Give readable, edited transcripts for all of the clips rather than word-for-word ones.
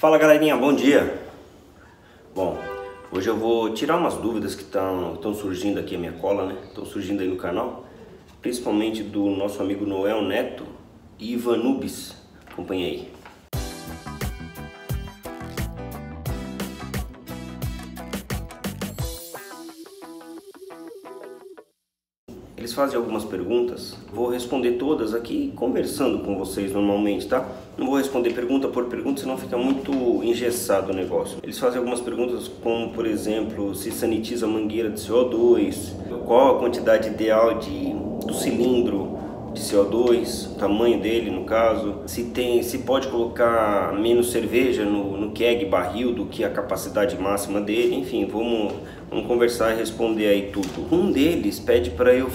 Fala galerinha, bom dia! Bom, hoje eu vou tirar umas dúvidas que estão surgindo aqui, a minha cola, né? Estão surgindo aí no canal, principalmente do nosso amigo Noel Neto e Ivan Nubes. Acompanha aí. Eles fazem algumas perguntas, vou responder todas aqui conversando com vocês normalmente, tá? Não vou responder pergunta por pergunta, senão fica muito engessado o negócio. Eles fazem algumas perguntas como, por exemplo, se sanitiza a mangueira de CO2, qual a quantidade ideal do cilindro de CO2, o tamanho dele no caso, se pode colocar menos cerveja no keg barril do que a capacidade máxima dele, enfim, vamos conversar e responder aí tudo. Um deles pede para eu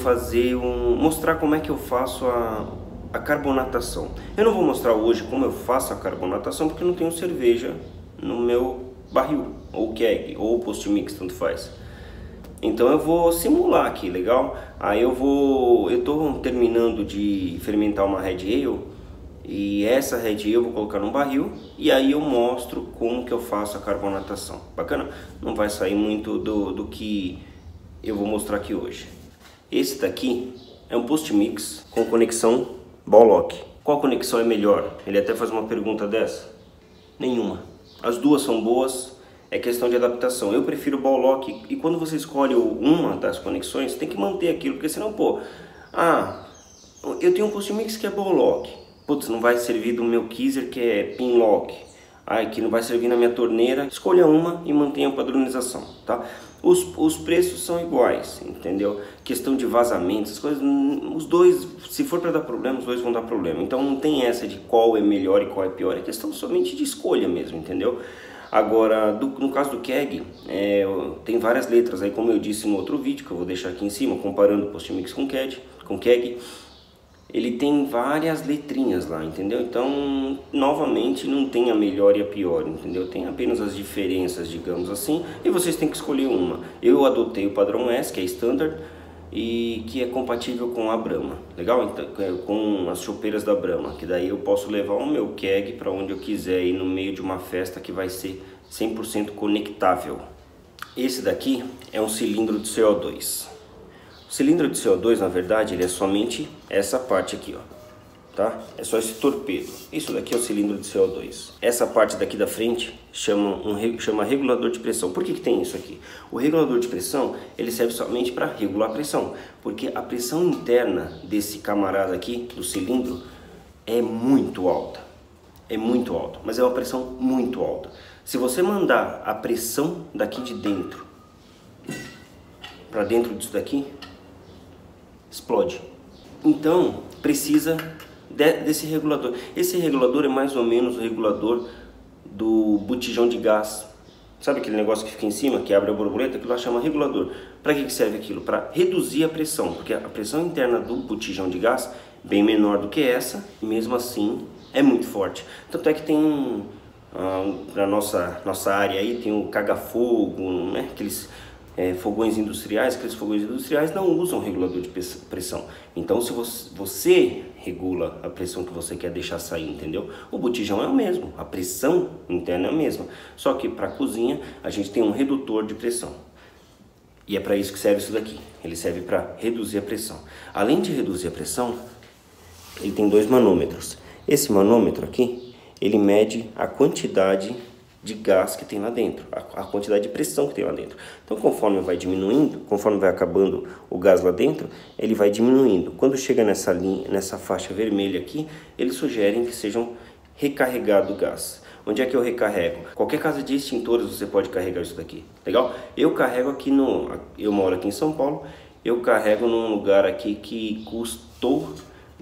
mostrar como é que eu faço a carbonatação. Eu não vou mostrar hoje como eu faço a carbonatação porque eu não tenho cerveja no meu barril, ou keg, ou post mix, tanto faz. Então eu vou simular aqui, legal? Aí eu tô terminando de fermentar uma Red Ale e essa Red Ale eu vou colocar num barril e aí eu mostro como que eu faço a carbonatação. Bacana? Não vai sair muito do que eu vou mostrar aqui hoje. Esse daqui é um post mix com conexão ball lock. Qual conexão é melhor? Ele até faz uma pergunta dessa. Nenhuma. As duas são boas. É questão de adaptação. Eu prefiro o ball lock e quando você escolhe uma das conexões, tem que manter aquilo, porque senão, eu tenho um post mix que é ball lock. Putz, não vai servir do meu Keezer que é pin lock. Que não vai servir na minha torneira. Escolha uma e mantenha a padronização, tá? Os preços são iguais, entendeu? Questão de vazamento, essas coisas, os dois, se for para dar problema, os dois vão dar problema. Então não tem essa de qual é melhor e qual é pior, é questão somente de escolha mesmo, entendeu? Agora, no caso do keg, tem várias letras aí, como eu disse no outro vídeo, que eu vou deixar aqui em cima, comparando o post mix com keg. Ele tem várias letrinhas lá, entendeu? Então, novamente, não tem a melhor e a pior, entendeu? Tem apenas as diferenças, digamos assim, e vocês têm que escolher uma. Eu adotei o padrão S, que é standard, e que é compatível com a Brahma, legal? Então, com as chopeiras da Brahma, que daí eu posso levar o meu keg para onde eu quiser ir no meio de uma festa que vai ser 100% conectável. Esse daqui é um cilindro de CO2. O cilindro de CO2, na verdade, ele é somente essa parte aqui, ó, tá? É só esse torpedo. Isso daqui é o cilindro de CO2. Essa parte daqui da frente chama regulador de pressão. Por que tem isso aqui? O regulador de pressão, ele serve somente para regular a pressão, porque a pressão interna desse camarada aqui, do cilindro, é muito alta. É muito alta, mas é uma pressão muito alta. Se você mandar a pressão daqui de dentro para dentro disso daqui, explode. Então precisa desse regulador. Esse regulador é mais ou menos o regulador do botijão de gás. Sabe aquele negócio que fica em cima, que abre a borboleta? Aquilo lá chama regulador. Para que serve aquilo? Para reduzir a pressão, porque a pressão interna do botijão de gás é bem menor do que essa, e mesmo assim é muito forte. Tanto é que tem na nossa área aí, tem o caga-fogo, né? Aqueles fogões industriais. Aqueles fogões industriais não usam regulador de pressão. Então se você regula a pressão que você quer deixar sair, entendeu? O botijão é o mesmo, a pressão interna é a mesma, só que para a cozinha a gente tem um redutor de pressão. E é para isso que serve isso daqui. Ele serve para reduzir a pressão. Além de reduzir a pressão, ele tem dois manômetros. Esse manômetro aqui, ele mede a quantidade de gás que tem lá dentro, a quantidade de pressão que tem lá dentro. Então conforme vai diminuindo, conforme vai acabando o gás lá dentro, ele vai diminuindo. Quando chega nessa faixa vermelha aqui, eles sugerem que sejam recarregado o gás. Onde é que eu recarrego? Qualquer casa de extintores você pode carregar isso daqui, legal? Eu carrego aqui eu moro aqui em São Paulo, eu carrego num lugar aqui que custou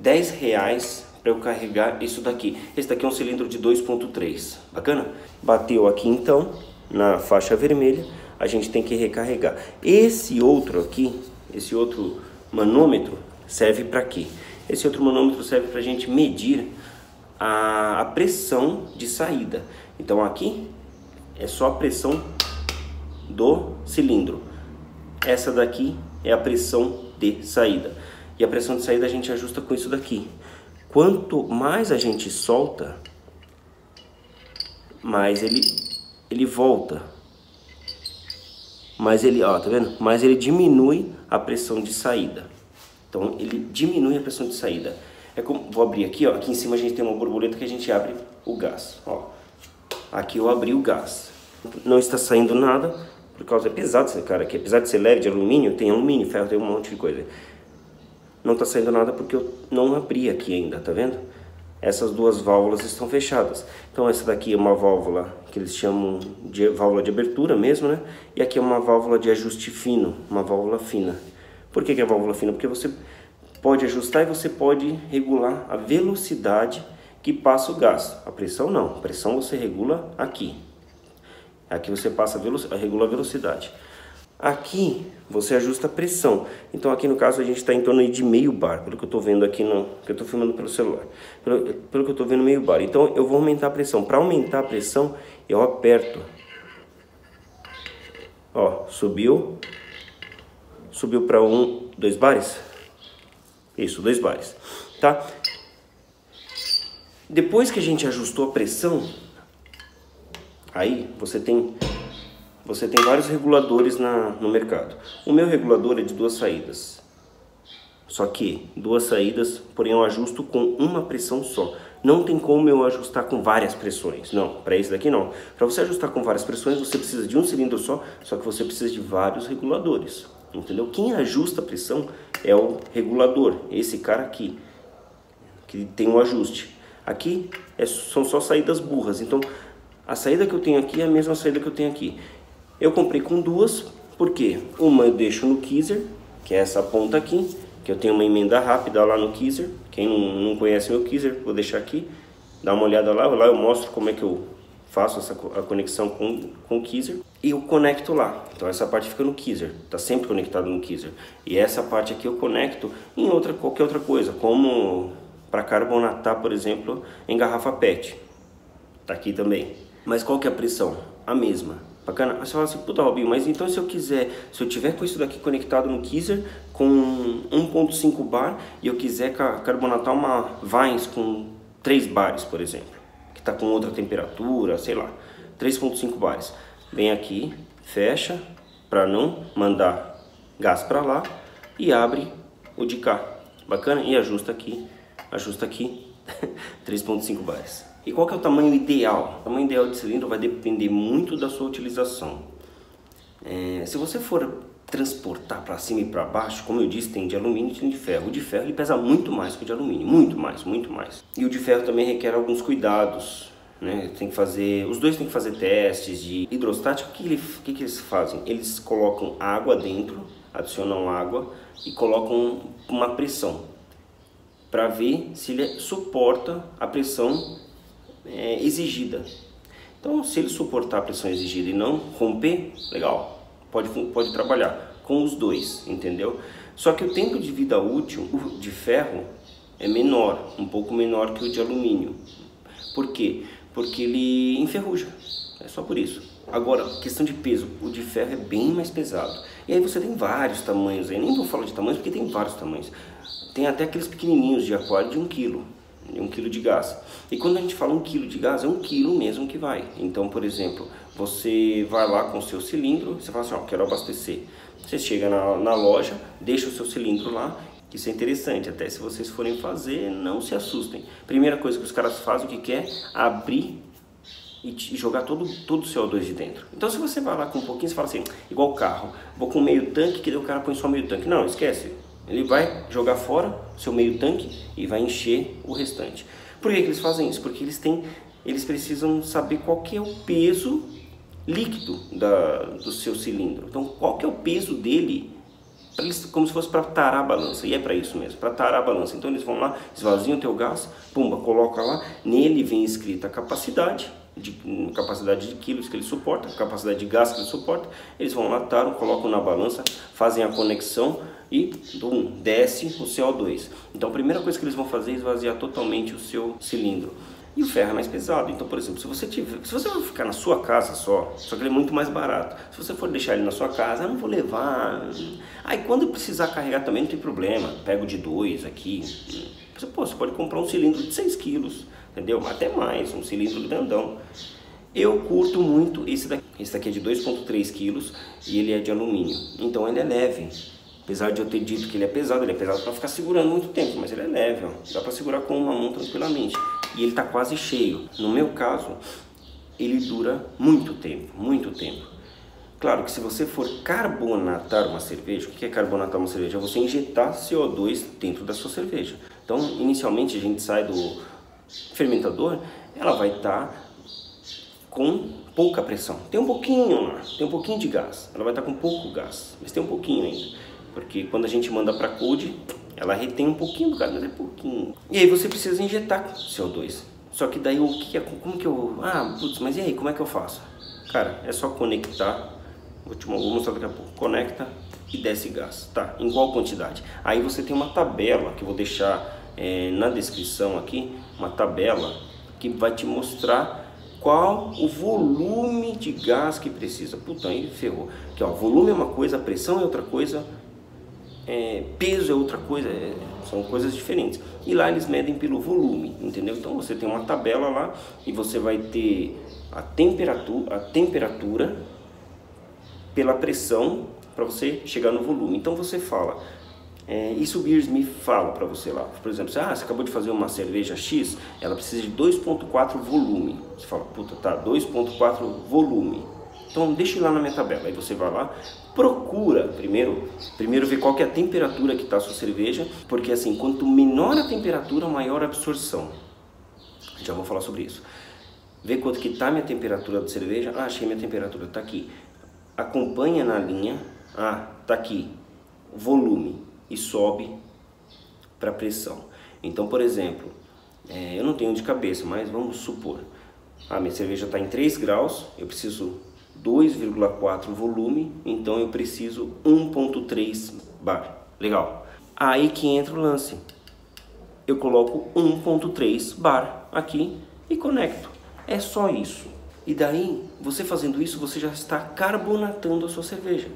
R$10 para eu carregar isso daqui. Esse daqui é um cilindro de 2.3, bacana? Bateu aqui então, na faixa vermelha, a gente tem que recarregar. Esse outro aqui, esse outro manômetro serve para quê? Esse outro manômetro serve para a gente medir a pressão de saída. Então aqui é só a pressão do cilindro. Essa daqui é a pressão de saída. E a pressão de saída a gente ajusta com isso daqui. Quanto mais a gente solta, mais ele volta. Mas ele, ó, tá vendo? Mas ele diminui a pressão de saída. Então ele diminui a pressão de saída. É como, vou abrir aqui, ó. Aqui em cima a gente tem uma borboleta que a gente abre o gás, ó. Aqui eu abri o gás. Não está saindo nada, por causa, é pesado esse cara aqui. Apesar de ser leve de alumínio, tem alumínio, ferro, tem um monte de coisa. Não está saindo nada porque eu não abri aqui ainda, tá vendo? Essas duas válvulas estão fechadas. Então essa daqui é uma válvula que eles chamam de válvula de abertura mesmo, né? E aqui é uma válvula de ajuste fino, uma válvula fina. Por que é válvula fina? Porque você pode ajustar e você pode regular a velocidade que passa o gás. A pressão não, a pressão você regula aqui. Aqui você passa regula a velocidade. Aqui você ajusta a pressão. Então aqui no caso a gente está em torno de meio bar, pelo que eu estou vendo aqui, que eu estou filmando pelo celular. Pelo que eu estou vendo, meio bar. Então eu vou aumentar a pressão. Para aumentar a pressão eu aperto. Ó, subiu. Subiu para 2 bares. Isso, 2 bares, tá? Depois que a gente ajustou a pressão, aí você tem vários reguladores no mercado. O meu regulador é de 2 saídas. Só que 2 saídas, porém eu ajusto com uma pressão só. Não tem como eu ajustar com várias pressões. Não, para esse daqui não. Para você ajustar com várias pressões, você precisa de um cilindro só que você precisa de vários reguladores. Entendeu? Quem ajusta a pressão é o regulador, esse cara aqui, que tem um ajuste. Aqui são só saídas burras, então a saída que eu tenho aqui é a mesma saída que eu tenho aqui. Eu comprei com 2, porque uma eu deixo no Keezer, que é essa ponta aqui, que eu tenho uma emenda rápida lá no Keezer. Quem não conhece meu Keezer, vou deixar aqui, dá uma olhada lá eu mostro como é que eu faço a conexão com o Keezer. E eu conecto lá, então essa parte fica no Keezer, está sempre conectado no Keezer. E essa parte aqui eu conecto em qualquer outra coisa, como para carbonatar, por exemplo, em garrafa PET. Tá aqui também. Mas qual que é a pressão? A mesma. Bacana? Aí você fala assim, puta Robinho, mas então se eu tiver com isso daqui conectado no Keezer com 1.5 bar e eu quiser carbonatar uma Vines com 3 bares, por exemplo, que está com outra temperatura, sei lá, 3.5 bares. Vem aqui, fecha, para não mandar gás para lá e abre o de cá. Bacana? E ajusta aqui 3.5 bares. E qual que é o tamanho ideal? O tamanho ideal de cilindro vai depender muito da sua utilização. Se você for transportar para cima e para baixo, como eu disse, tem de alumínio e tem de ferro. O de ferro ele pesa muito mais que o de alumínio, muito mais. E o de ferro também requer alguns cuidados, né? Os dois têm que fazer testes de hidrostática. O que eles fazem? Eles colocam água dentro, adicionam água e colocam uma pressão para ver se ele suporta a pressão exigida. Então, se ele suportar a pressão exigida e não romper, legal, pode trabalhar com os dois, entendeu? Só que o tempo de vida útil de ferro é menor, um pouco menor que o de alumínio. Por quê? Porque ele enferruja, é só por isso. Agora, questão de peso, o de ferro é bem mais pesado. E aí você tem vários tamanhos, aí nem vou falar de tamanhos porque tem vários tamanhos. Tem até aqueles pequenininhos de aquário de 1 kg. De 1 kg de gás. E quando a gente fala 1 kg de gás, é 1 kg mesmo que vai. Então, por exemplo, você vai lá com o seu cilindro, você fala assim, ó, quero abastecer. Você chega na loja, deixa o seu cilindro lá. Isso é interessante, até se vocês forem fazer, não se assustem. Primeira coisa que os caras fazem, o que quer? Abrir e jogar todo o CO2 de dentro. Então, se você vai lá com um pouquinho, você fala assim, igual o carro, vou com meio tanque, que daí o cara põe só meio tanque. Não, esquece. Ele vai jogar fora seu meio tanque e vai encher o restante. Por que eles fazem isso? Porque eles precisam saber qual que é o peso líquido do seu cilindro. Então, qual que é o peso dele, como se fosse para tarar a balança. E é para isso mesmo, para tarar a balança. Então, eles vão lá, esvaziam o teu gás, pumba, coloca lá. Nele vem escrita a capacidade de quilos que ele suporta, a capacidade de gás que ele suporta. Eles vão lá, taram, colocam na balança, fazem a conexão e desce o CO2. Então a primeira coisa que eles vão fazer é esvaziar totalmente o seu cilindro. E o ferro é mais pesado. Então, por exemplo, se você vai ficar na sua casa só que ele é muito mais barato. Se você for deixar ele na sua casa, não vou levar. Aí quando precisar carregar também não tem problema. Pego de 2 aqui. Você pode comprar um cilindro de 6 quilos, entendeu? Até mais, um cilindro grandão. Eu curto muito esse daqui. Esse daqui é de 2,3 quilos e ele é de alumínio. Então ele é leve. Apesar de eu ter dito que ele é pesado para ficar segurando muito tempo, mas ele é leve, ó. Dá para segurar com uma mão tranquilamente. E ele está quase cheio. No meu caso, ele dura muito tempo, muito tempo. Claro que se você for carbonatar uma cerveja, o que é carbonatar uma cerveja? É você injetar CO2 dentro da sua cerveja. Então, inicialmente a gente sai do fermentador, ela vai estar com pouca pressão. Tem um pouquinho lá, tem um pouquinho de gás. Ela vai estar com pouco gás, mas tem um pouquinho ainda. Porque quando a gente manda para cold, ela retém um pouquinho do gás, mas é pouquinho. E aí você precisa injetar CO2. Só que daí como que eu... Ah, putz, mas e aí, como é que eu faço? Cara, é só conectar. Vou mostrar daqui a pouco. Conecta e desce gás, tá? Em qual quantidade? Aí você tem uma tabela que eu vou deixar na descrição aqui, uma tabela que vai te mostrar qual o volume de gás que precisa. Puta, aí ferrou. Aqui, ó, volume é uma coisa, pressão é outra coisa, peso é outra coisa, são coisas diferentes. E lá eles medem pelo volume, entendeu? Então você tem uma tabela lá e você vai ter a temperatura pela pressão para você chegar no volume. Então você fala, isso o Beer Smith fala para você lá. Por exemplo, você acabou de fazer uma cerveja X, ela precisa de 2,4 volume. Você fala, puta, tá, 2,4 volume. Então deixa lá na minha tabela. Aí você vai lá, procura primeiro ver qual que é a temperatura que está a sua cerveja, porque assim, quanto menor a temperatura, maior a absorção. Já vou falar sobre isso. Vê quanto que está a minha temperatura da cerveja. Achei minha temperatura, tá aqui. Acompanha na linha, tá aqui, volume, e sobe para pressão. Então, por exemplo, eu não tenho de cabeça, mas vamos supor, minha cerveja está em 3 graus, eu preciso 2,4 volume, então eu preciso 1,3 bar. Legal. Aí que entra o lance. Eu coloco 1,3 bar aqui e conecto. É só isso. E daí, você fazendo isso, você já está carbonatando a sua cerveja.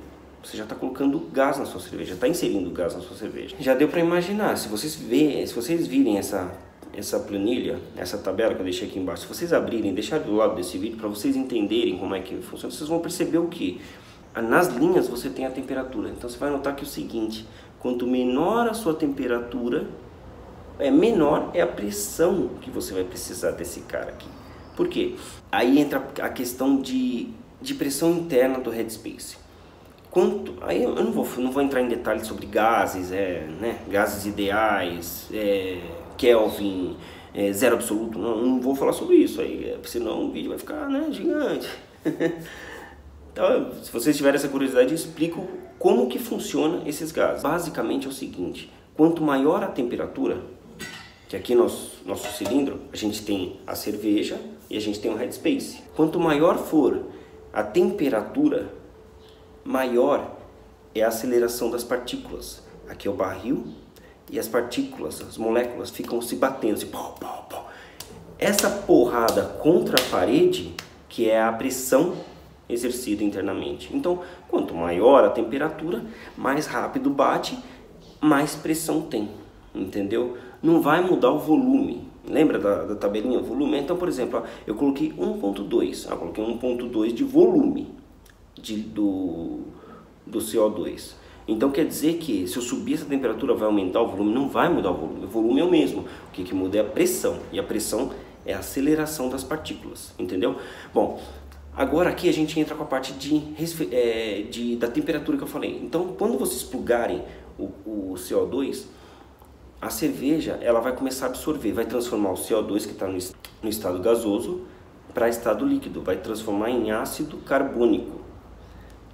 Você já está colocando gás na sua cerveja, está inserindo gás na sua cerveja. Já deu para imaginar, se vocês virem essa planilha, essa tabela que eu deixei aqui embaixo, se vocês abrirem, deixar do lado desse vídeo para vocês entenderem como é que funciona, vocês vão perceber o que? Nas linhas você tem a temperatura. Então você vai notar que é o seguinte, quanto menor a sua temperatura, menor é a pressão que você vai precisar desse cara aqui. Por quê? Aí entra a questão de pressão interna do headspace. Aí eu não vou entrar em detalhes sobre gases, gases ideais, Kelvin, zero absoluto, não vou falar sobre isso, aí, senão o vídeo vai ficar gigante. Então, se vocês tiverem essa curiosidade, eu explico como que funciona esses gases. Basicamente é o seguinte, quanto maior a temperatura, que aqui nosso cilindro, a gente tem a cerveja e a gente tem o headspace. Quanto maior for a temperatura, maior é a aceleração das partículas. Aqui é o barril e as partículas, as moléculas ficam se batendo, assim, pau, pau, pau. Essa porrada contra a parede que é a pressão exercida internamente. Então, quanto maior a temperatura, mais rápido bate, mais pressão tem, entendeu? Não vai mudar o volume. Lembra da tabelinha volume? Então, por exemplo, eu coloquei 1.2, coloquei 1.2 de volume do CO2. Então quer dizer que se eu subir essa temperatura vai aumentar o volume? Não vai mudar o volume é o mesmo. O que muda é a pressão, e a pressão é a aceleração das partículas, entendeu? Bom, agora aqui a gente entra com a parte da temperatura que eu falei. Então quando vocês plugarem o CO2, a cerveja ela vai começar a absorver, vai transformar o CO2 que está no estado gasoso para estado líquido, vai transformar em ácido carbônico,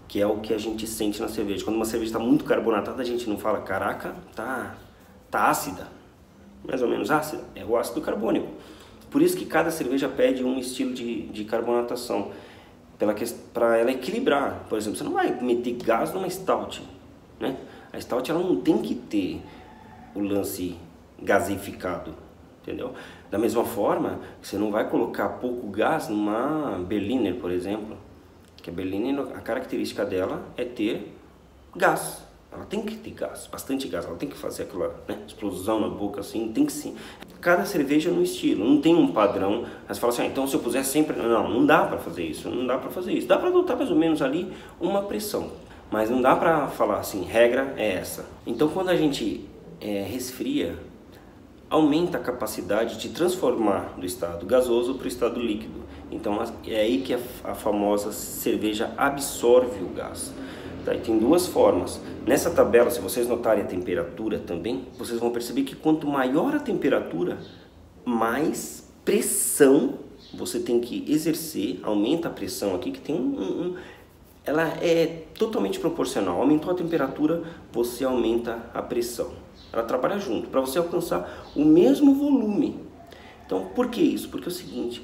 que é o que a gente sente na cerveja. Quando uma cerveja está muito carbonatada, a gente não fala, caraca, tá ácida, mais ou menos ácida, é o ácido carbônico. Por isso que cada cerveja pede um estilo de carbonatação, para ela equilibrar. Por exemplo, você não vai meter gás numa stout, né? A stout ela não tem que ter o lance gasificado, entendeu? Da mesma forma, você não vai colocar pouco gás numa Berliner, por exemplo, que a Berliner, a característica dela é ter gás. Ela tem que ter gás, bastante gás, ela tem que fazer aquela, né, explosão na boca assim, tem que sim. Cada cerveja no estilo, não tem um padrão. Aí você fala assim, então se eu puser sempre... Não dá para fazer isso, não dá para fazer isso. Dá para adotar mais ou menos ali uma pressão, mas não dá para falar assim, regra é essa. Então quando a gente resfria, aumenta a capacidade de transformar do estado gasoso para o estado líquido. Então é aí que a famosa cerveja absorve o gás. Tá, e tem duas formas. Nessa tabela, se vocês notarem a temperatura também, vocês vão perceber que quanto maior a temperatura, mais pressão você tem que exercer. Aumenta a pressão aqui, que tem ela é totalmente proporcional. Aumentou a temperatura, você aumenta a pressão. Ela trabalha junto, para você alcançar o mesmo volume. Então, por que isso? Porque é o seguinte,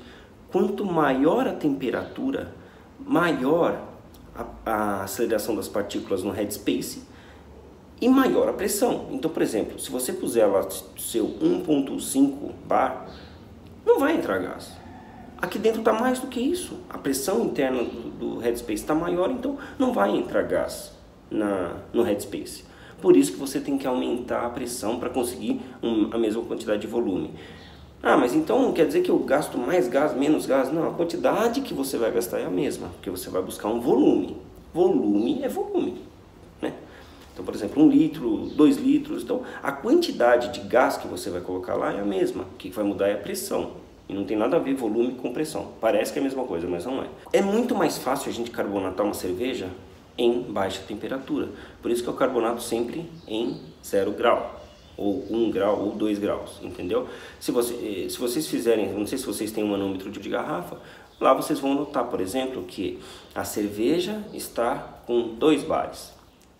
quanto maior a temperatura, maior a aceleração das partículas no headspace e maior a pressão. Então, por exemplo, se você puser lá seu 1.5 bar, não vai entrar gás. Aqui dentro está mais do que isso. A pressão interna do headspace está maior, então não vai entrar gás no headspace. Por isso que você tem que aumentar a pressão para conseguir a mesma quantidade de volume. Ah, mas então quer dizer que eu gasto mais gás, menos gás? Não, a quantidade que você vai gastar é a mesma, porque você vai buscar um volume. Volume é volume, né? Então, por exemplo, 1 litro, 2 litros, então a quantidade de gás que você vai colocar lá é a mesma. O que vai mudar é a pressão. E não tem nada a ver volume com pressão. Parece que é a mesma coisa, mas não é. É muito mais fácil a gente carbonatar uma cerveja em baixa temperatura. Por isso que eu carbonato sempre em 0 grau. Ou 1 grau, ou 2 graus, entendeu? Se vocês fizerem, não sei se vocês têm um manômetro de garrafa, lá vocês vão notar, por exemplo, que a cerveja está com 2 bares,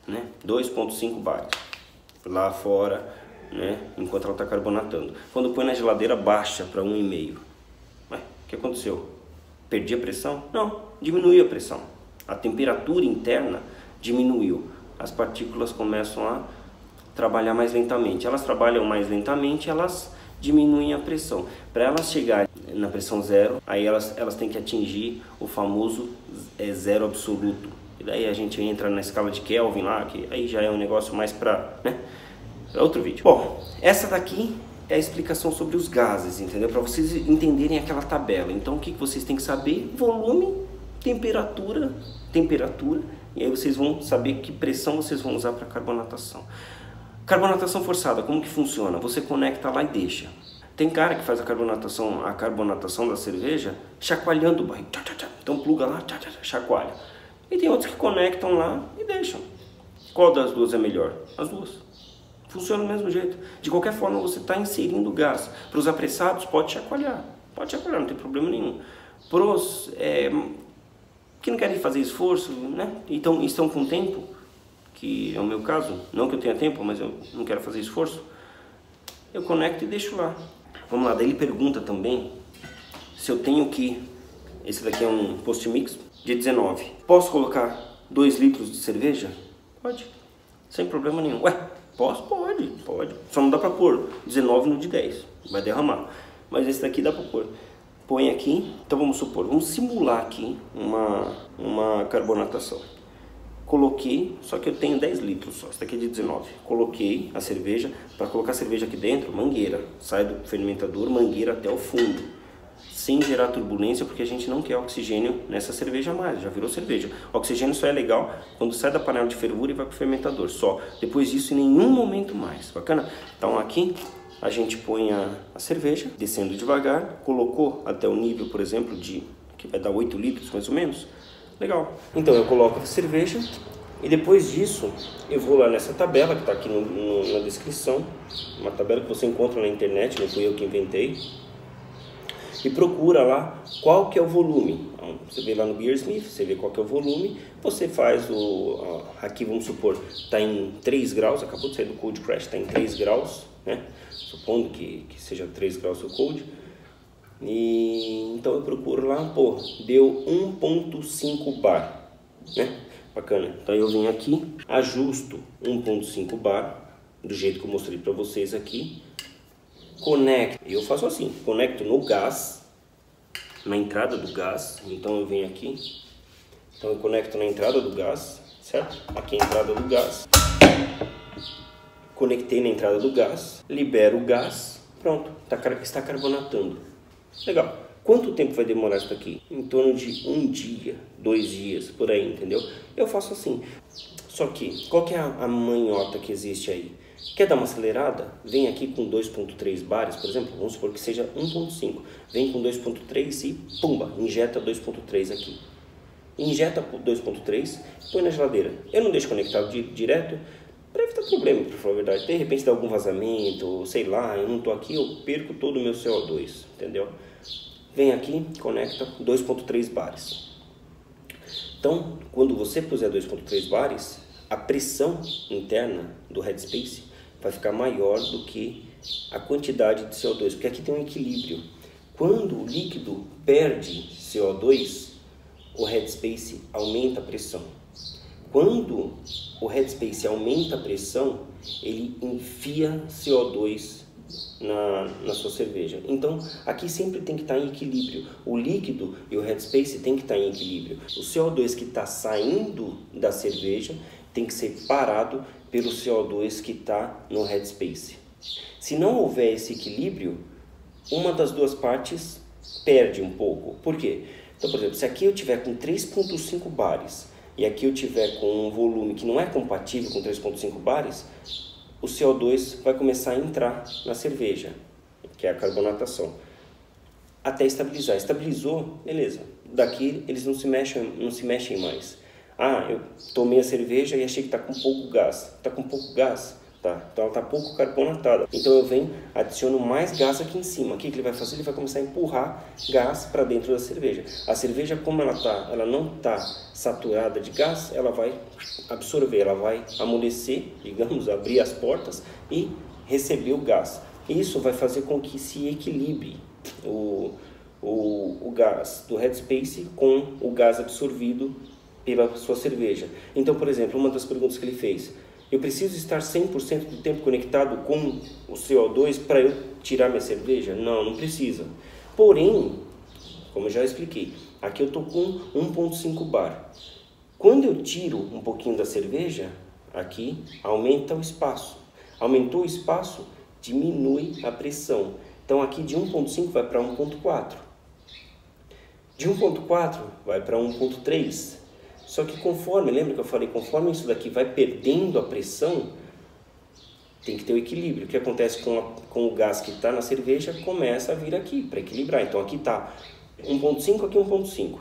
né? 2.5 bares, lá fora, né? Enquanto ela está carbonatando. Quando põe na geladeira, baixa para 1,5. Ué, o que aconteceu? Perdi a pressão? Não, diminuiu a pressão. A temperatura interna diminuiu. As partículas começam a trabalhar mais lentamente. Elas trabalham mais lentamente, elas diminuem a pressão. Para elas chegarem na pressão zero, aí elas têm que atingir o famoso zero absoluto. E daí a gente entra na escala de Kelvin lá, que aí já é um negócio mais para, né? É outro vídeo. Bom, essa daqui é a explicação sobre os gases, entendeu? Para vocês entenderem aquela tabela. Então o que vocês têm que saber? Volume, temperatura, e aí vocês vão saber que pressão vocês vão usar para carbonatação. Carbonatação forçada, como que funciona? Você conecta lá e deixa. Tem cara que faz a carbonatação da cerveja chacoalhando o barril. Então pluga lá, chacoalha. E tem outros que conectam lá e deixam. Qual das duas é melhor? As duas. Funciona do mesmo jeito. De qualquer forma, você está inserindo gás. Para os apressados, pode chacoalhar, não tem problema nenhum. Para os que não querem fazer esforço, né? Então estão com tempo, que é o meu caso, não que eu tenha tempo, mas eu não quero fazer esforço, eu conecto e deixo lá. Vamos lá, daí ele pergunta também se eu tenho que, esse daqui é um post-mix de 19, posso colocar 2 litros de cerveja? Pode, sem problema nenhum. Ué, posso? Pode, só não dá pra pôr 19 no de 10, vai derramar, mas esse daqui dá pra pôr. Põe aqui, então vamos supor, vamos simular aqui uma carbonatação. Coloquei, só que eu tenho 10 litros só, esse daqui é de 19. Coloquei a cerveja, para colocar a cerveja aqui dentro, mangueira. Sai do fermentador, mangueira até o fundo. Sem gerar turbulência, porque a gente não quer oxigênio nessa cerveja mais, já virou cerveja. O oxigênio só é legal quando sai da panela de fervura e vai para o fermentador, só. Depois disso, em nenhum momento mais. Bacana? Então aqui a gente põe a cerveja, descendo devagar, colocou até o nível, por exemplo, que vai dar 8 litros mais ou menos. Legal. Então eu coloco a cerveja e depois disso eu vou lá nessa tabela que está aqui na descrição, uma tabela que você encontra na internet, não fui eu que inventei, e procura lá qual que é o volume. Então, você vê lá no Beersmith, você vê qual que é o volume, você faz aqui vamos supor, está em 3 graus, acabou de sair do cold crash, está em 3 graus, né? Supondo que seja 3 graus o cold. E então eu procuro lá, pô, deu 1.5 bar, né? Bacana. Então eu venho aqui, ajusto 1.5 bar, do jeito que eu mostrei para vocês aqui. Conecto, eu faço assim, conecto no gás, na entrada do gás. Então eu venho aqui, então eu conecto na entrada do gás, certo? Aqui é a entrada do gás. Conectei na entrada do gás, libero o gás, pronto, está carbonatando. Legal. Quanto tempo vai demorar isso aqui? Em torno de 1 dia, 2 dias, por aí, entendeu? Eu faço assim. Só que, qual que é a manhota que existe aí? Quer dar uma acelerada? Vem aqui com 2.3 bares, por exemplo, vamos supor que seja 1.5. Vem com 2.3 e pumba, injeta 2.3 aqui. Injeta 2.3, põe na geladeira. Eu não deixo conectado direto, para evitar problema, para falar a verdade. De repente dá algum vazamento, sei lá, eu não estou aqui, eu perco todo o meu CO2, entendeu? Vem aqui, conecta 2.3 bares. Então, quando você puser 2.3 bares, a pressão interna do headspace vai ficar maior do que a quantidade de CO2, porque aqui tem um equilíbrio. Quando o líquido perde CO2, o headspace aumenta a pressão. Quando o headspace aumenta a pressão, ele enfia CO2 na sua cerveja. Então, aqui sempre tem que estar em equilíbrio. O líquido e o headspace tem que estar em equilíbrio. O CO2 que está saindo da cerveja tem que ser parado pelo CO2 que está no headspace. Se não houver esse equilíbrio, uma das duas partes perde um pouco. Por quê? Então, por exemplo, se aqui eu tiver com 3.5 bares e aqui eu tiver com um volume que não é compatível com 3.5 bares, o CO2 vai começar a entrar na cerveja, que é a carbonatação, até estabilizar. Estabilizou, beleza. Daqui eles não se mexem mais. Ah, eu tomei a cerveja e achei que está com pouco gás. Está com pouco gás? Tá. Então ela está pouco carbonatada. Então eu venho, adiciono mais gás aqui em cima. O que ele vai fazer? Ele vai começar a empurrar gás para dentro da cerveja. A cerveja, como ela não está saturada de gás, ela vai absorver, ela vai amolecer, digamos, abrir as portas e receber o gás. Isso vai fazer com que se equilibre o gás do headspace com o gás absorvido pela sua cerveja. Então, por exemplo, uma das perguntas que ele fez: eu preciso estar 100% do tempo conectado com o CO2 para eu tirar minha cerveja? Não, não precisa. Porém, como eu já expliquei, aqui eu estou com 1.5 bar. Quando eu tiro um pouquinho da cerveja, aqui aumenta o espaço. Aumentou o espaço, diminui a pressão. Então aqui de 1.5 vai para 1.4. De 1.4 vai para 1.3. Só que conforme, lembra que eu falei, conforme isso daqui vai perdendo a pressão, tem que ter o equilíbrio. O que acontece com o gás que está na cerveja começa a vir aqui para equilibrar. Então aqui está 1.5, aqui 1.5.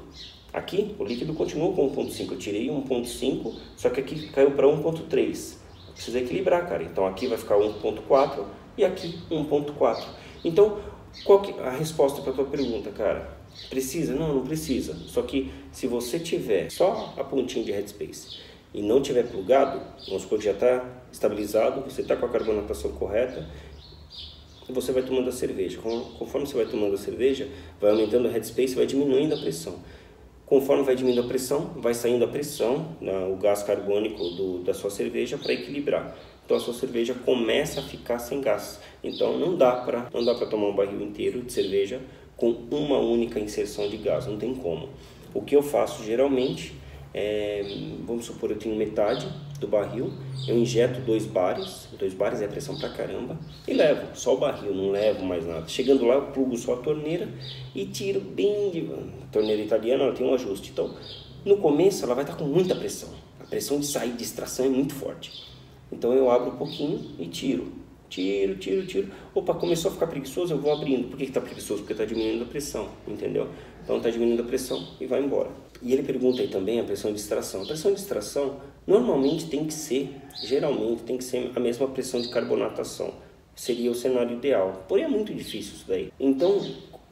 Aqui o líquido continua com 1.5. Eu tirei 1.5, só que aqui caiu para 1.3. Precisa equilibrar, cara. Então aqui vai ficar 1.4 e aqui 1.4. Então, qual que é a resposta para a tua pergunta, cara? Precisa? Não, não precisa. Só que se você tiver só a pontinha de headspace e não tiver plugado, vamos supor que já está estabilizado, você está com a carbonatação correta, você vai tomando a cerveja. Conforme você vai tomando a cerveja, vai aumentando o headspace, vai diminuindo a pressão. Conforme vai diminuindo a pressão, vai saindo a pressão, o gás carbônico da sua cerveja para equilibrar. Então a sua cerveja começa a ficar sem gás. Então não dá para tomar um barril inteiro de cerveja com uma única inserção de gás, não tem como. O que eu faço geralmente é, vamos supor, eu tenho metade do barril, eu injeto 2 bares, 2 bares é pressão pra caramba, e levo só o barril, não levo mais nada. Chegando lá eu plugo só a torneira e tiro bem de... A torneira italiana ela tem um ajuste, então no começo ela vai estar com muita pressão, a pressão de sair de extração é muito forte. Então eu abro um pouquinho e tiro. Opa, começou a ficar preguiçoso, eu vou abrindo. Por que está preguiçoso? Porque está diminuindo a pressão, entendeu? Então está diminuindo a pressão e vai embora. E ele pergunta aí também a pressão de extração. A pressão de extração normalmente geralmente tem que ser a mesma pressão de carbonatação. Seria o cenário ideal. Porém é muito difícil isso daí. Então,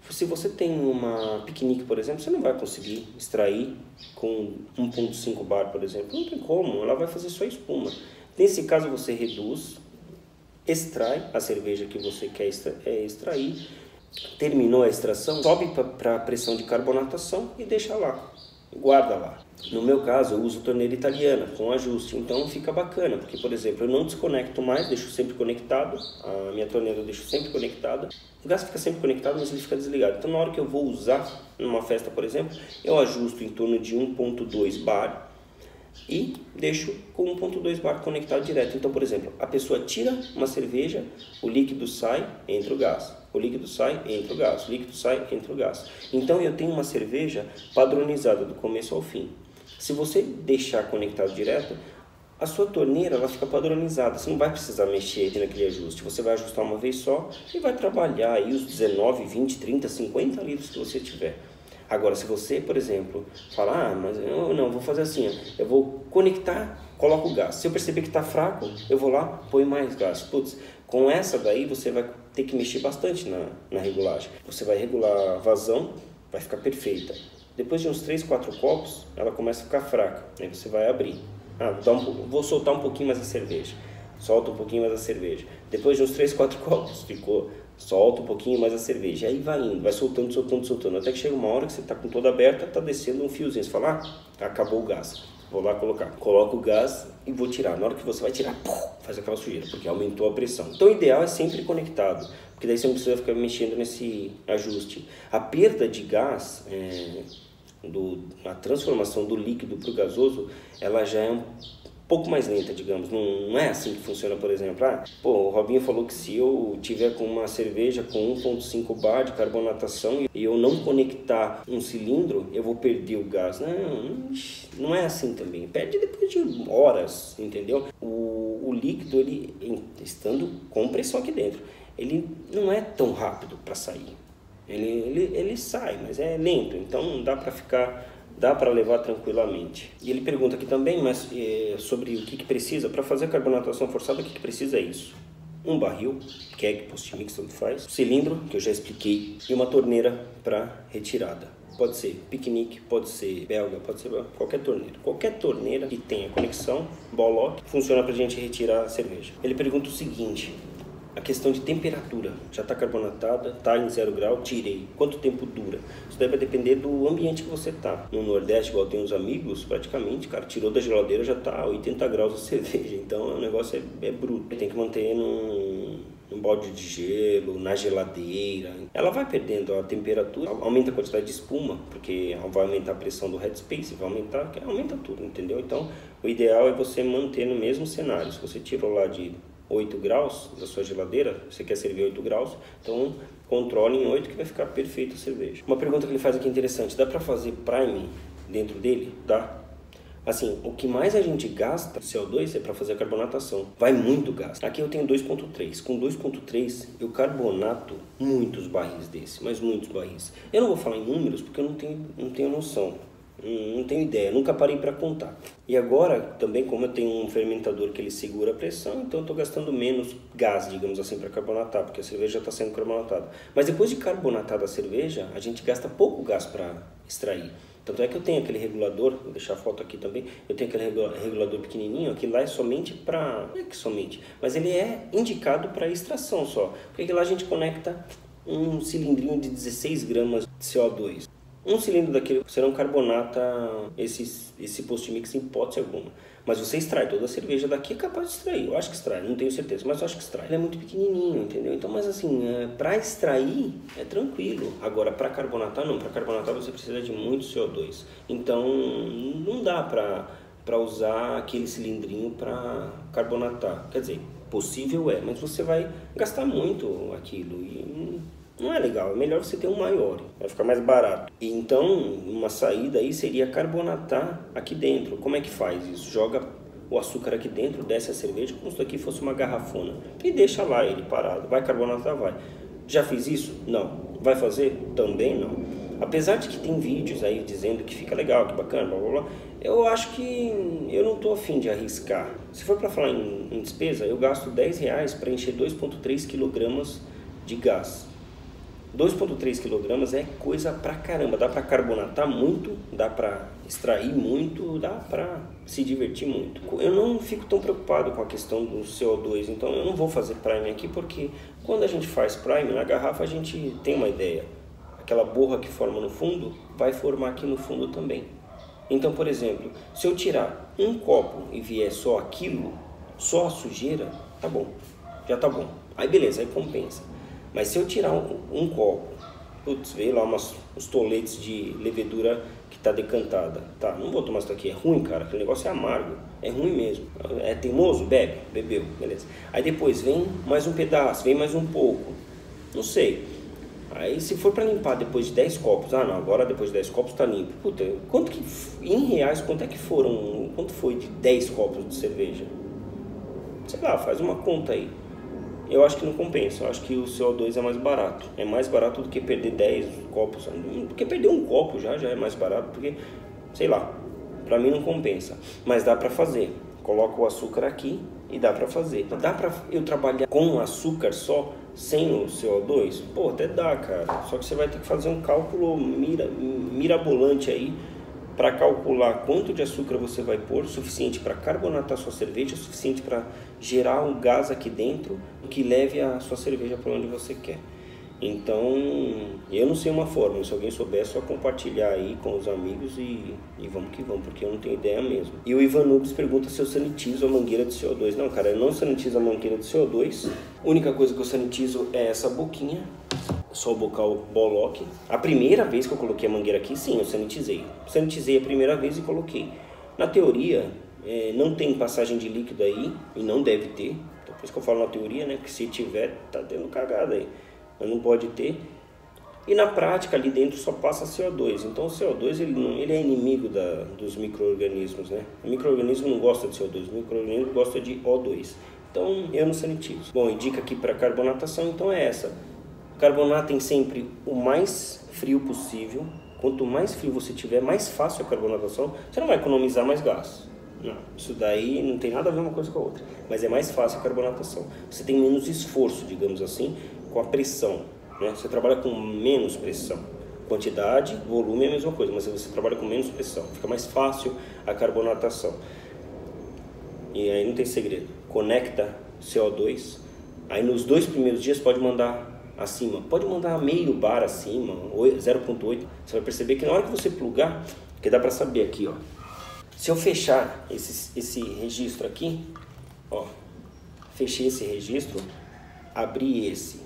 se você tem uma piquenique, por exemplo, você não vai conseguir extrair com 1.5 bar, por exemplo. Não tem como, ela vai fazer só espuma. Nesse caso você reduz, extrai a cerveja que você quer extrair, terminou a extração, sobe para a pressão de carbonatação e deixa lá, guarda lá. No meu caso eu uso torneira italiana com ajuste, então fica bacana, porque por exemplo eu não desconecto mais, deixo sempre conectado, a minha torneira eu deixo sempre conectada, o gás fica sempre conectado, mas ele fica desligado. Então na hora que eu vou usar numa festa, por exemplo, eu ajusto em torno de 1.2 bar, e deixo com 1.2 bar conectado direto. Então, por exemplo, a pessoa tira uma cerveja, o líquido sai, entra o gás. O líquido sai, entra o gás. O líquido sai, entra o gás. Então, eu tenho uma cerveja padronizada do começo ao fim. Se você deixar conectado direto, a sua torneira ela fica padronizada, você não vai precisar mexer naquele ajuste, você vai ajustar uma vez só e vai trabalhar aí os 19, 20, 30, 50 litros que você tiver. Agora, se você, por exemplo, falar, mas eu não, vou fazer assim, eu vou conectar, coloco o gás. Se eu perceber que está fraco, eu vou lá, ponho mais gás. Putz, com essa daí você vai ter que mexer bastante na regulagem. Você vai regular a vazão, vai ficar perfeita. Depois de uns 3, 4 copos, ela começa a ficar fraca, aí você vai abrir. Vou soltar um pouquinho mais a cerveja. Solta um pouquinho mais a cerveja. Depois de uns 3, 4 copos, ficou. Solta um pouquinho mais a cerveja. Aí vai indo, vai soltando, soltando, soltando. Até que chega uma hora que você está com toda aberta, está descendo um fiozinho. Você fala, acabou o gás. Vou lá colocar. Coloco o gás e vou tirar. Na hora que você vai tirar, faz aquela sujeira, porque aumentou a pressão. Então o ideal é sempre conectado, porque daí você não precisa ficar mexendo nesse ajuste. A perda de gás, a transformação do líquido para o gasoso, ela já é um pouco mais lenta, digamos. Não é assim que funciona, por exemplo. O Robinho falou que se eu tiver com uma cerveja com 1.5 bar de carbonatação e eu não conectar um cilindro, eu vou perder o gás. Não é assim também. Perde depois de horas, entendeu? O líquido, ele estando com pressão aqui dentro, ele não é tão rápido para sair. Ele sai, mas é lento, então dá para levar tranquilamente. E ele pergunta aqui também, mas sobre o que precisa para fazer a carbonatação forçada. O que precisa é isso: um barril, keg, post-mix, tanto faz, cilindro, que eu já expliquei, e uma torneira para retirada. Pode ser piquenique, pode ser belga, pode ser qualquer torneira. Qualquer torneira que tenha conexão, ball lock, funciona para a gente retirar a cerveja. Ele pergunta o seguinte: a questão de temperatura, já está carbonatada, está em 0 grau, tirei. Quanto tempo dura? Isso deve depender do ambiente que você está. No Nordeste, igual tem uns amigos, praticamente, cara, tirou da geladeira, já está a 80 graus a cerveja. Então o negócio é bruto. Tem que manter num balde de gelo, na geladeira. Ela vai perdendo a temperatura, aumenta a quantidade de espuma, porque vai aumentar a pressão do headspace, aumenta tudo, entendeu? Então o ideal é você manter no mesmo cenário. Se você tirou lá de 8 graus da sua geladeira, você quer servir 8 graus, então controle em 8 que vai ficar perfeita a cerveja. Uma pergunta que ele faz aqui interessante: dá para fazer priming dentro dele? Dá. Assim, o que mais a gente gasta CO2 é para fazer a carbonatação. Vai muito gás. Aqui eu tenho 2.3. Com 2.3 eu carbonato muitos barris desse, mas muitos barris. Eu não vou falar em números porque eu não tenho noção. Não tenho ideia, nunca parei para contar. E agora, também como eu tenho um fermentador que ele segura a pressão, então eu estou gastando menos gás, digamos assim, para carbonatar, porque a cerveja já está sendo carbonatada. Mas depois de carbonatada a cerveja, a gente gasta pouco gás para extrair. Tanto é que eu tenho aquele regulador, vou deixar a foto aqui também, eu tenho aquele regulador pequenininho, aquele lá é somente para... Não é que somente, mas ele é indicado para extração só. Porque aqui lá a gente conecta um cilindrinho de 16 gramas de CO2. Um cilindro daquele, você não carbonata esse post-mix em hipótese alguma. Mas você extrai toda a cerveja daqui, é capaz de extrair. Eu acho que extrai, não tenho certeza, mas eu acho que extrai. Ele é muito pequenininho, entendeu? Então, mas assim, para extrair é tranquilo. Agora, para carbonatar não. Para carbonatar você precisa de muito CO2. Então, não dá para usar aquele cilindrinho para carbonatar. Quer dizer, possível é, mas você vai gastar muito aquilo e... não é legal, é melhor você ter um maior, vai ficar mais barato. E então, uma saída aí seria carbonatar aqui dentro. Como é que faz isso? Joga o açúcar aqui dentro, desce a cerveja, como se daqui fosse uma garrafona, e deixa lá ele parado. Vai carbonatar? Vai. Já fiz isso? Não. Vai fazer? Também não. Apesar de que tem vídeos aí dizendo que fica legal, que bacana, blá blá blá, eu acho que eu não estou afim de arriscar. Se for para falar em despesa, eu gasto R$10 para encher 2,3 kg de gás. 2,3 kg é coisa pra caramba, dá pra carbonatar muito, dá pra extrair muito, dá pra se divertir muito. Eu não fico tão preocupado com a questão do CO2, então eu não vou fazer prime aqui, porque quando a gente faz prime na garrafa a gente tem uma ideia. Aquela borra que forma no fundo, vai formar aqui no fundo também. Então, por exemplo, se eu tirar um copo e vier só aquilo, só a sujeira, tá bom, já tá bom. Aí beleza, aí compensa. Mas se eu tirar um copo, putz, veio lá uns toletes de levedura que tá decantada. Tá, não vou tomar isso aqui, é ruim, cara, aquele negócio é amargo, é ruim mesmo. É teimoso? Bebeu, beleza. Aí depois vem mais um pedaço, vem mais um pouco, não sei. Aí se for para limpar depois de 10 copos, ah não, agora depois de 10 copos tá limpo. Puta, quanto que, em reais, quanto é que foram, quanto foi de 10 copos de cerveja? Sei lá, faz uma conta aí. Eu acho que não compensa, eu acho que o CO2 é mais barato. É mais barato do que perder 10 copos, porque perder um copo já é mais barato, porque, sei lá, pra mim não compensa. Mas dá pra fazer, coloco o açúcar aqui e dá pra fazer. Dá pra eu trabalhar com açúcar só, sem o CO2? Pô, até dá, cara. Só que você vai ter que fazer um cálculo mirabolante aí para calcular quanto de açúcar você vai pôr, suficiente para carbonatar sua cerveja, suficiente para gerar um gás aqui dentro que leve a sua cerveja para onde você quer. Então, eu não sei uma fórmula, se alguém souber é só compartilhar aí com os amigos e vamos que vamos, porque eu não tenho ideia mesmo. E o Ivan Nubes pergunta se eu sanitizo a mangueira de CO2. Não, cara, eu não sanitizo a mangueira de CO2. A única coisa que eu sanitizo é essa boquinha, só o bocal Bollock. A primeira vez que eu coloquei a mangueira aqui, sim, eu sanitizei. Sanitizei a primeira vez e coloquei. Na teoria, não tem passagem de líquido aí, e não deve ter. Então, por isso que eu falo na teoria, né, porque se tiver, tá tendo cagada aí. Mas não pode ter. E na prática ali dentro só passa CO2. Então o CO2 ele é inimigo dos micro-organismos, né? O micro-organismo não gosta de CO2, o micro-organismo gosta de O2. Então eu não sanitizo. Bom, e dica aqui para carbonatação então é essa. Carbonatem sempre o mais frio possível. Quanto mais frio você tiver, mais fácil a carbonatação. Você não vai economizar mais gás. Não, isso daí não tem nada a ver uma coisa com a outra. Mas é mais fácil a carbonatação. Você tem menos esforço, digamos assim, com a pressão, né? Você trabalha com menos pressão. Quantidade, volume é a mesma coisa, mas você trabalha com menos pressão. Fica mais fácil a carbonatação. E aí não tem segredo. Conecta CO2. Aí nos 2 primeiros dias pode mandar acima. Pode mandar meio bar acima, 0.8. Você vai perceber que na hora que você plugar, que dá para saber aqui, ó. Se eu fechar esse registro aqui, ó, fechei esse registro, abri esse.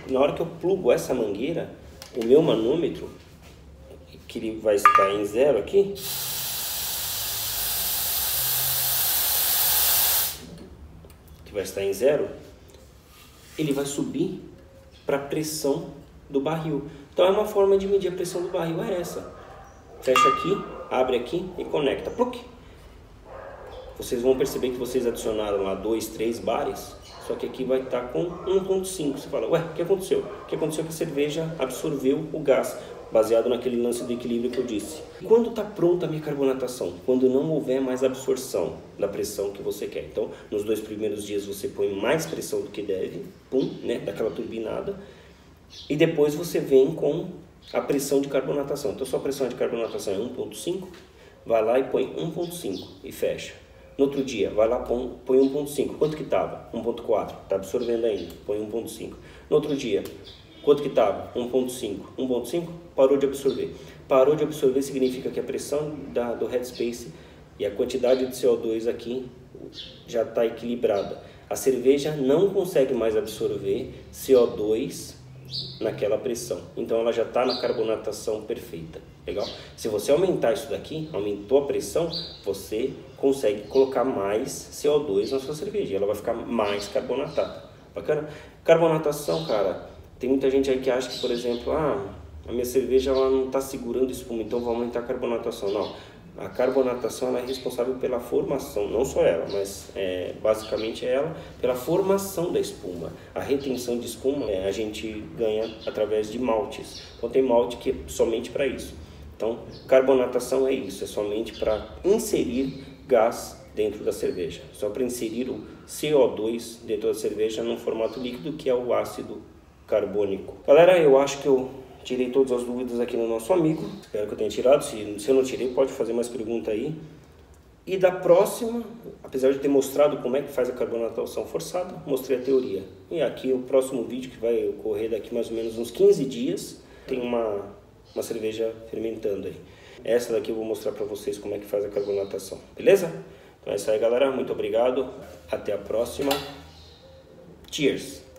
Na hora que eu plugo essa mangueira, o meu manômetro, que ele vai estar em 0 aqui, ele vai subir para a pressão do barril. Então é uma forma de medir a pressão do barril, é essa. Fecha aqui, abre aqui e conecta. Pluc! Vocês vão perceber que vocês adicionaram lá 2, 3 bares, só que aqui vai estar com 1.5. Você fala, ué, o que aconteceu? O que aconteceu é que a cerveja absorveu o gás, baseado naquele lance do equilíbrio que eu disse. E quando está pronta a minha carbonatação? Quando não houver mais absorção da pressão que você quer. Então, nos 2 primeiros dias você põe mais pressão do que deve, pum, né, daquela turbinada, e depois você vem com a pressão de carbonatação. Então, sua pressão de carbonatação é 1.5, vai lá e põe 1.5 e fecha. No outro dia, vai lá, põe 1.5. Quanto que estava? 1.4. Está absorvendo ainda. Põe 1.5. No outro dia, quanto que estava? 1.5. 1.5? Parou de absorver. Parou de absorver significa que a pressão do headspace e a quantidade de CO2 aqui já está equilibrada. A cerveja não consegue mais absorver CO2 naquela pressão. Então ela já está na carbonatação perfeita. Legal? Se você aumentar isso daqui, aumentou a pressão, você consegue colocar mais CO2 na sua cerveja. Ela vai ficar mais carbonatada. Bacana? Carbonatação, cara, tem muita gente aí que acha que, por exemplo, a minha cerveja ela não está segurando espuma, então vou aumentar a carbonatação. Não. A carbonatação ela é responsável pela formação, não só ela, mas basicamente ela, pela formação da espuma. A retenção de espuma a gente ganha através de maltes. Então tem malte que é somente para isso. Então carbonatação é isso, é somente para inserir gás dentro da cerveja. Só para inserir o CO2 dentro da cerveja num formato líquido que é o ácido carbônico. Galera, eu acho que eu tirei todas as dúvidas aqui no nosso amigo. Espero que eu tenha tirado. Se eu não tirei, pode fazer mais pergunta aí. E da próxima, apesar de ter mostrado como é que faz a carbonatação forçada, mostrei a teoria. E aqui o próximo vídeo, que vai ocorrer daqui mais ou menos uns 15 dias, tem uma cerveja fermentando aí. Essa daqui eu vou mostrar para vocês como é que faz a carbonatação. Beleza? Então é isso aí, galera. Muito obrigado. Até a próxima. Cheers!